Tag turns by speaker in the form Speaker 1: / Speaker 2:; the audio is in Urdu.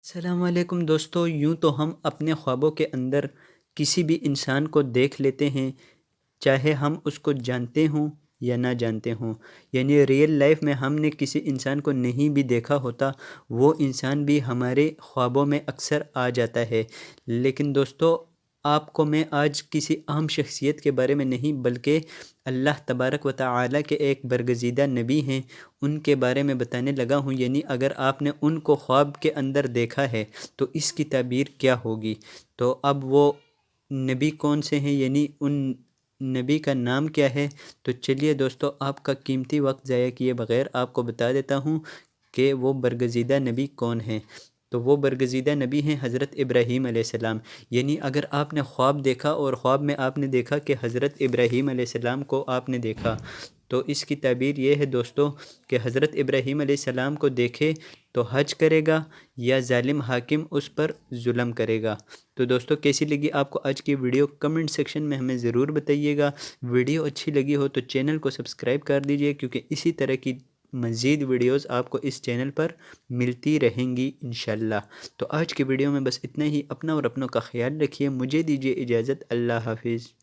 Speaker 1: السلام علیکم دوستو، یوں تو ہم اپنے خوابوں کے اندر کسی بھی انسان کو دیکھ لیتے ہیں، چاہے ہم اس کو جانتے ہوں یا نہ جانتے ہوں۔ یعنی ریئل لائف میں ہم نے کسی انسان کو نہیں بھی دیکھا ہوتا، وہ انسان بھی ہمارے خوابوں میں اکثر آ جاتا ہے۔ لیکن دوستو، آپ کو میں آج کسی اہم شخصیت کے بارے میں نہیں بلکہ اللہ تبارک و تعالیٰ کے ایک برگزیدہ نبی ہیں، ان کے بارے میں بتانے لگا ہوں۔ یعنی اگر آپ نے ان کو خواب کے اندر دیکھا ہے تو اس کی تعبیر کیا ہوگی؟ تو اب وہ نبی کون سے ہیں، یعنی ان نبی کا نام کیا ہے؟ تو چلیے دوستو، آپ کا قیمتی وقت ضائع کیے بغیر آپ کو بتا دیتا ہوں کہ وہ برگزیدہ نبی کون ہیں۔ تو وہ برگزیدہ نبی ہیں حضرت ابراہیم علیہ السلام۔ یعنی اگر آپ نے خواب دیکھا اور خواب میں آپ نے دیکھا کہ حضرت ابراہیم علیہ السلام کو آپ نے دیکھا، تو اس کی تعبیر یہ ہے دوستو کہ حضرت ابراہیم علیہ السلام کو دیکھے تو حج کرے گا یا ظالم حاکم اس پر ظلم کرے گا۔ تو دوستو، کیسی لگی آپ کو آج کی ویڈیو؟ کمنٹ سیکشن میں ہمیں ضرور بتائیے گا۔ ویڈیو اچھی لگی ہو تو چینل کو سبسکرائب کر دیجئے، کیونکہ اسی طرح کی مزید ویڈیوز آپ کو اس چینل پر ملتی رہیں گی انشاءاللہ۔ تو آج کی ویڈیو میں بس اتنا ہی۔ اپنا اور اپنوں کا خیال رکھیے۔ مجھے دیجیے اجازت۔ اللہ حافظ۔